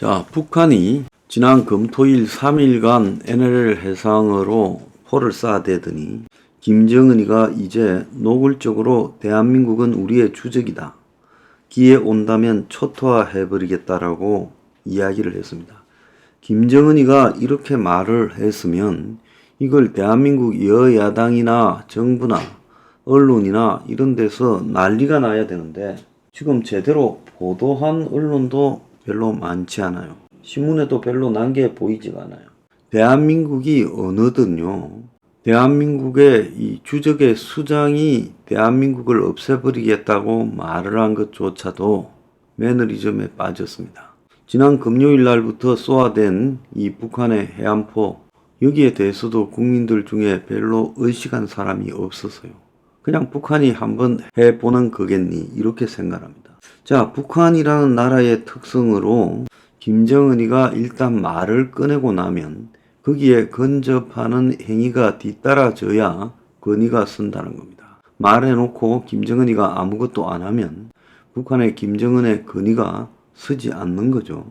자, 북한이 지난 금토일 3일간 NLL 해상으로 포를 쏴대더니 김정은이가 이제 노골적으로 대한민국은 우리의 주적이다. 기회 온다면 초토화해버리겠다라고 이야기를 했습니다. 김정은이가 이렇게 말을 했으면 이걸 대한민국 여야당이나 정부나 언론이나 이런 데서 난리가 나야 되는데 지금 제대로 보도한 언론도 별로 많지 않아요. 신문에도 별로 난 게 보이지가 않아요. 대한민국이 어느든요. 대한민국의 이 주적의 수장이 대한민국을 없애버리겠다고 말을 한 것조차도 매너리즘에 빠졌습니다. 지난 금요일 날부터 쏘아댄 이 북한의 해안포, 여기에 대해서도 국민들 중에 별로 의식한 사람이 없었어요. 그냥 북한이 한번 해보는 거겠니 이렇게 생각합니다. 자, 북한이라는 나라의 특성으로 김정은이가 일단 말을 꺼내고 나면 거기에 근접하는 행위가 뒤따라져야 권위가 선다는 겁니다. 말해놓고 김정은이가 아무것도 안 하면 북한의 김정은의 권위가 서지 않는 거죠.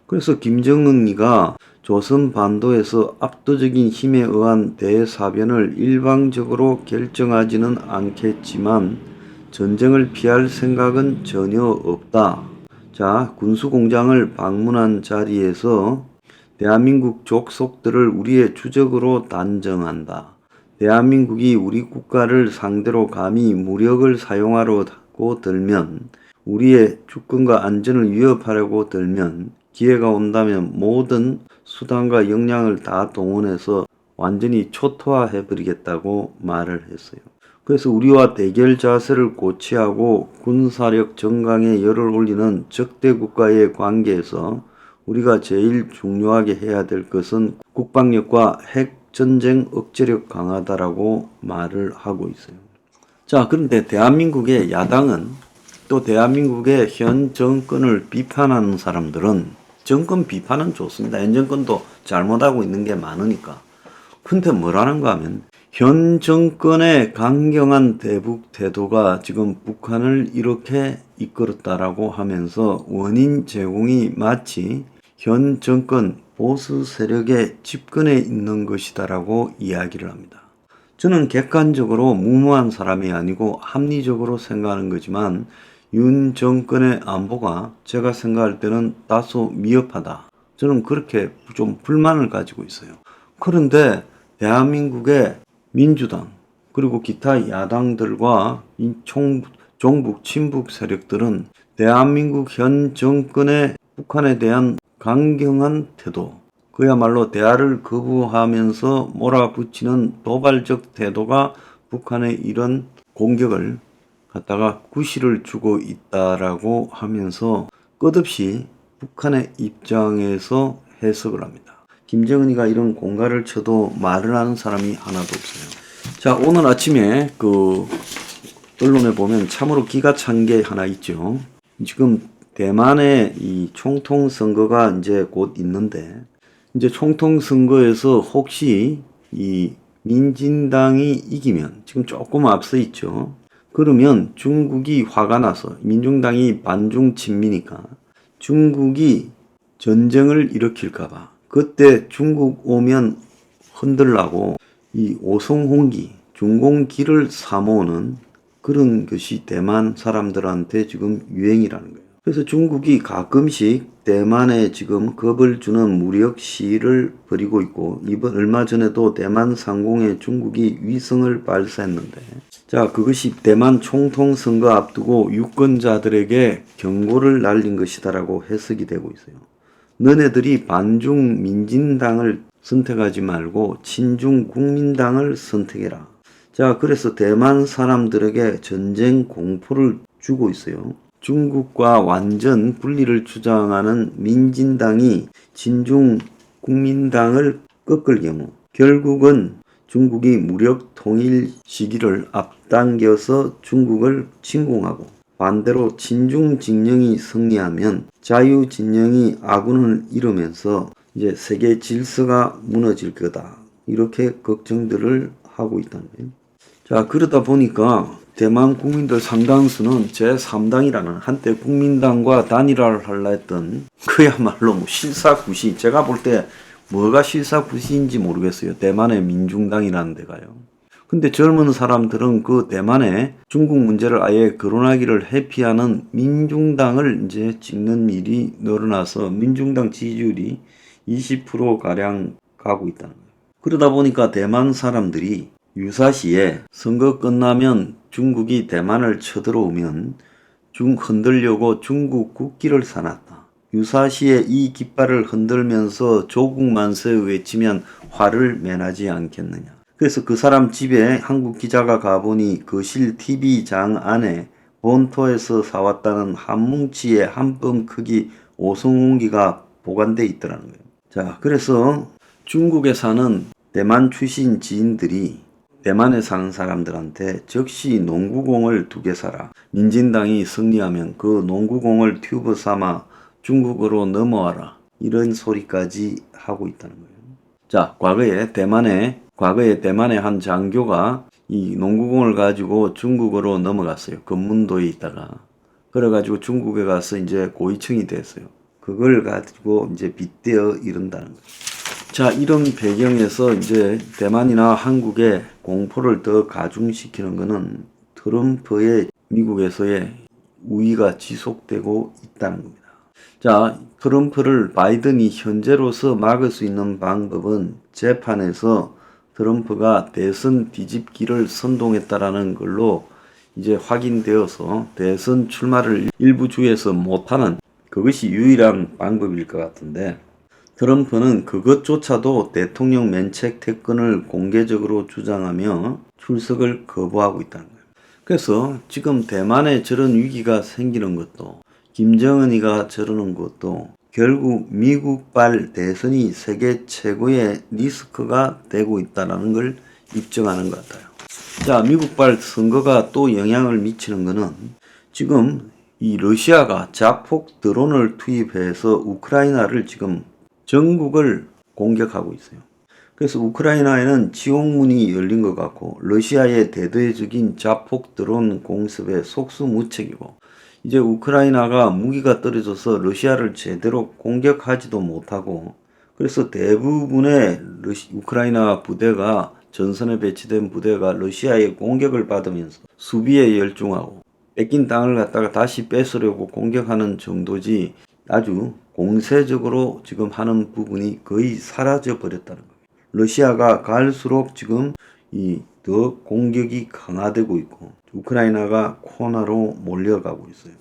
그래서 김정은이가 조선반도에서 압도적인 힘에 의한 대사변을 일방적으로 결정하지는 않겠지만 전쟁을 피할 생각은 전혀 없다. 자, 군수공장을 방문한 자리에서 대한민국 족속들을 우리의 주적으로 단정한다. 대한민국이 우리 국가를 상대로 감히 무력을 사용하려고 들면, 우리의 주권과 안전을 위협하려고 들면 기회가 온다면 모든 수단과 역량을 다 동원해서 완전히 초토화해버리겠다고 말을 했어요. 그래서 우리와 대결 자세를 고취하고 군사력 정강에 열을 올리는 적대 국가의 관계에서 우리가 제일 중요하게 해야 될 것은 국방력과 핵전쟁 억제력 강화다라고 말을 하고 있어요. 자, 그런데 대한민국의 야당은 또 대한민국의 현 정권을 비판하는 사람들은 정권 비판은 좋습니다. 현 정권도 잘못하고 있는 게 많으니까. 근데 뭐라는가 하면 현 정권의 강경한 대북 태도가 지금 북한을 이렇게 이끌었다라고 하면서 원인 제공이 마치 현 정권 보수 세력의 집권에 있는 것이다라고 이야기를 합니다. 저는 객관적으로 무모한 사람이 아니고 합리적으로 생각하는 거지만 윤 정권의 안보가 제가 생각할 때는 다소 미흡하다. 저는 그렇게 좀 불만을 가지고 있어요. 그런데 대한민국의 민주당 그리고 기타 야당들과 종북 친북 세력들은 대한민국 현 정권의 북한에 대한 강경한 태도, 그야말로 대화를 거부하면서 몰아붙이는 도발적 태도가 북한의 이런 공격을 갖다가 구실을 주고 있다라고 하면서 끝없이 북한의 입장에서 해석을 합니다. 김정은이가 이런 공갈을 쳐도 말을 하는 사람이 하나도 없어요. 자, 오늘 아침에 언론에 보면 참으로 기가 찬 게 하나 있죠. 지금 대만의 이 총통 선거가 이제 곧 있는데, 이제 총통 선거에서 혹시 이 민진당이 이기면 지금 조금 앞서 있죠. 그러면 중국이 화가 나서 민중당이 반중 친미니까 중국이 전쟁을 일으킬까봐 그때 중국 오면 흔들라고 이 오성홍기 중공기를 사모으는 그런 것이 대만 사람들한테 지금 유행이라는 거예요. 그래서 중국이 가끔씩 대만에 지금 겁을 주는 무력 시위를 벌이고 있고, 얼마 전에도 대만 상공에 중국이 위성을 발사했는데, 자, 그것이 대만 총통 선거 앞두고 유권자들에게 경고를 날린 것이다라고 해석이 되고 있어요. 너네들이 반중 민진당을 선택하지 말고 친중 국민당을 선택해라. 자, 그래서 대만 사람들에게 전쟁 공포를 주고 있어요. 중국과 완전 분리를 주장하는 민진당이 친중 국민당을 꺾을 경우 결국은 중국이 무력 통일 시기를 앞당겨서 중국을 침공하고, 반대로 친중 진영이 승리하면 자유 진영이 아군을 이루면서 이제 세계 질서가 무너질 거다. 이렇게 걱정들을 하고 있다는 거예요. 자, 그러다 보니까 대만 국민들 상당수는 제3당이라는 한때 국민당과 단일화를 하려 했던 그야말로 뭐 실사구시, 제가 볼 때 뭐가 실사구시인지 모르겠어요. 대만의 민중당이라는 데가요. 근데 젊은 사람들은 그 대만의 중국 문제를 아예 거론하기를 회피하는 민중당을 이제 찍는 일이 늘어나서 민중당 지지율이 20%가량 가고 있다는 거예요. 그러다 보니까 대만 사람들이 유사시에 선거 끝나면 중국이 대만을 쳐들어오면 흔들려고 중국 국기를 사놨다. 유사시에 이 깃발을 흔들면서 조국 만세 외치면 화를 면하지 않겠느냐. 그래서 그 사람 집에 한국 기자가 가보니 거실 TV장 안에 본토에서 사왔다는 한 뭉치의 한 뼘 크기 오성홍기가 보관돼 있더라는 거예요. 자, 그래서 중국에 사는 대만 출신 지인들이 대만에 사는 사람들한테 즉시 농구공을 2개 사라. 민진당이 승리하면 그 농구공을 튜브 삼아 중국으로 넘어와라. 이런 소리까지 하고 있다는 거예요. 자, 과거에 대만의 한 장교가 이 농구공을 가지고 중국으로 넘어갔어요. 금문도에 있다가. 그래가지고 중국에 가서 이제 고위층이 됐어요. 그걸 가지고 이제 빗대어 이른다는 거예요. 자, 이런 배경에서 이제 대만이나 한국의 공포를 더 가중시키는 것은 트럼프의 미국에서의 우위가 지속되고 있다는 겁니다. 자, 트럼프를 바이든이 현재로서 막을 수 있는 방법은 재판에서 트럼프가 대선 뒤집기를 선동했다라는 걸로 이제 확인되어서 대선 출마를 일부 주에서 못하는 그것이 유일한 방법일 것 같은데, 트럼프는 그것조차도 대통령 면책 특권을 공개적으로 주장하며 출석을 거부하고 있다는 거예요. 그래서 지금 대만에 저런 위기가 생기는 것도, 김정은이가 저러는 것도 결국 미국발 대선이 세계 최고의 리스크가 되고 있다는 걸 입증하는 것 같아요. 자, 미국발 선거가 또 영향을 미치는 것은 지금 이 러시아가 자폭 드론을 투입해서 우크라이나를 지금 전국을 공격하고 있어요. 그래서 우크라이나에는 지옥문이 열린 것 같고 러시아의 대대적인 자폭 드론 공습에 속수무책이고, 이제 우크라이나가 무기가 떨어져서 러시아를 제대로 공격하지도 못하고, 그래서 대부분의 우크라이나 부대가, 전선에 배치된 부대가 러시아의 공격을 받으면서 수비에 열중하고 뺏긴 땅을 갖다가 다시 뺏으려고 공격하는 정도지, 아주 공세적으로 지금 하는 부분이 거의 사라져 버렸다는 거예요. 러시아가 갈수록 지금 더 공격이 강화되고 있고 우크라이나가 코너로 몰려가고 있어요.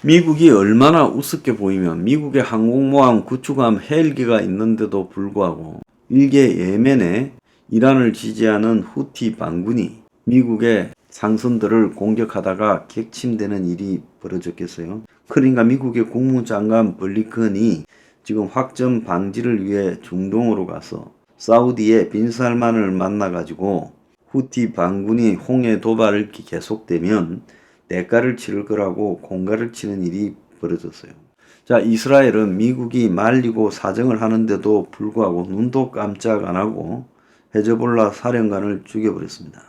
미국이 얼마나 우습게 보이면, 미국의 항공모함, 구축함, 헬기가 있는데도 불구하고 일개 예멘에 이란을 지지하는 후티 반군이 미국의 상선들을 공격하다가 객침되는 일이 벌어졌겠어요. 그러니까 미국의 국무장관 블링컨이 지금 확전 방지를 위해 중동으로 가서 사우디의 빈살만을 만나가지고 후티 반군이 홍해 도발을 계속되면 대가를 치를 거라고 공가를 치는 일이 벌어졌어요. 자, 이스라엘은 미국이 말리고 사정을 하는데도 불구하고 눈도 깜짝 안 하고 헤즈볼라 사령관을 죽여버렸습니다.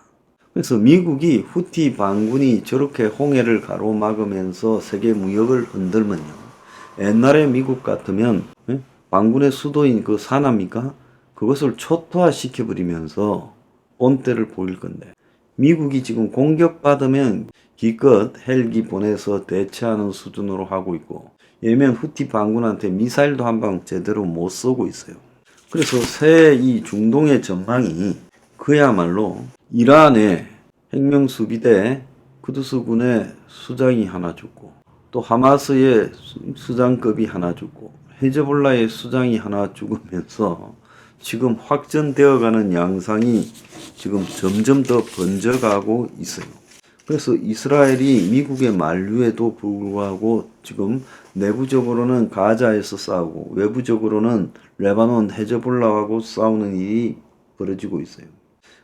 그래서 미국이 후티 반군이 저렇게 홍해를 가로막으면서 세계 무역을 흔들면요, 옛날에 미국 같으면 반군의 수도인 그 사나입니까? 그것을 초토화시켜버리면서 본때를 보일 건데, 미국이 지금 공격받으면 기껏 헬기 보내서 대처하는 수준으로 하고 있고, 예멘 후티 반군한테 미사일도 한 방 제대로 못 쏘고 있어요. 그래서 새 이 중동의 전망이 그야말로 이란의 혁명수비대 쿠드스군의 수장이 하나 죽고, 또 하마스의 수장급이 하나 죽고, 헤즈볼라의 수장이 하나 죽으면서 지금 확전되어가는 양상이 지금 점점 더 번져가고 있어요. 그래서 이스라엘이 미국의 만류에도 불구하고 지금 내부적으로는 가자에서 싸우고 외부적으로는 레바논 헤즈볼라하고 싸우는 일이 벌어지고 있어요.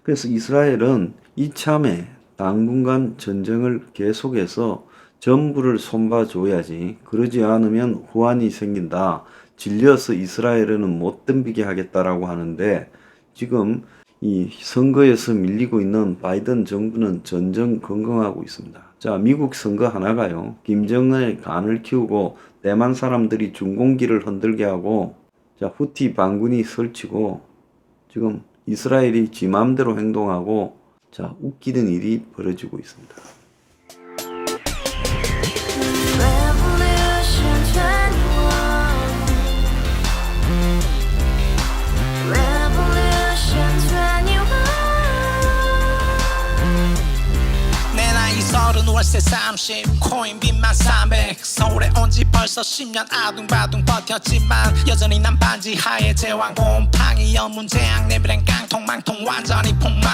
그래서 이스라엘은 이참에 당분간 전쟁을 계속해서 전부를 손봐줘야지, 그러지 않으면 후환이 생긴다, 질려서 이스라엘은 못 덤비게 하겠다라고 하는데, 지금 이 선거에서 밀리고 있는 바이든 정부는 전전긍긍하고 있습니다. 자, 미국 선거 하나가요. 김정은의 간을 키우고 대만 사람들이 중공기를 흔들게 하고, 자, 후티 반군이 설치고, 지금 이스라엘이 지 맘대로 행동하고, 자, 웃기는 일이 벌어지고 있습니다. 월세 30 코인 빚만 300 서울에 온 지 벌써 10년 아둥바둥 버텼지만 여전히 난 반지 하에 제왕 곰팡이 연문제약 내비랑 깡통망통 완전히 폭망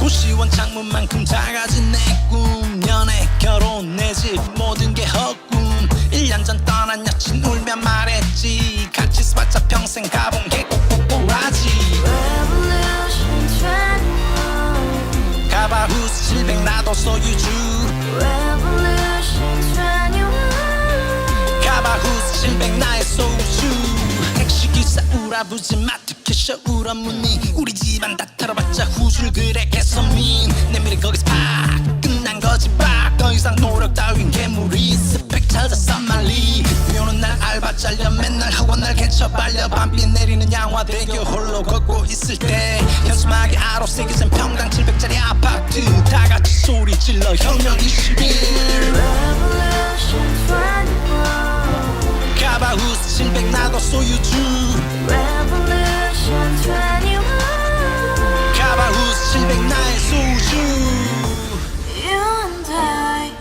90원 창문만큼 작아진 내 꿈 연애 결혼 내 집 모든 게 헛꿈 1년 전 떠난 여친 울며 말했지 같이 써봤자 평생 가본 게 꼭꼭꼭라지 가바후스 700 나도 소유주 가바후스 700 나의 소유주 택시기사 우라부지 마트 캐셔 울어무니 우리 집안 다 털어봤자 후줄 그래 개선민 내 미래 거기서 팍 끝난 거지 팍더 이상 노력 따윈 괴물이 스펙 찾아 싼말리 비오는 날 알바 잘려 맨날 학원 날 개쳐 발려 밤비 내리는 양화대교 홀로 걷고 있을 때 현수막에 아로 새겨진 평당 700짜리 아파트 다같이 소리 질러 혁명 21 가바후스 700 나도 소유주 가바후스 700 나의 소유주 You and I,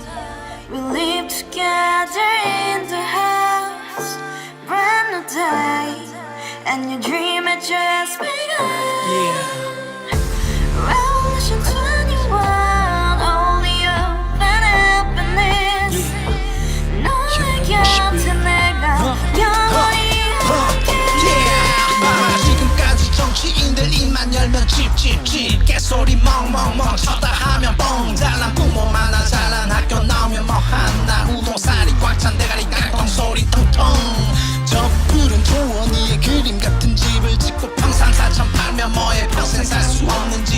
we live together in the house, brand new day, and your dream had just begun. Revolution 21, only hope and happiness. 너의 곁에 내가 영원히 지금까지 정치인들 입만 열면 찝찝찝 개소리 멍멍멍 쳤다 하면 뻥 잘난 부모 만나 잘난 학교 나오면 뭐하나 우동살이 꽉 찬 대가리 깡통 소리 통통 저 푸른 초원위에 그림 같은 집을 짓고 평상 4천 팔면 뭐해 평생 살 수 없는 집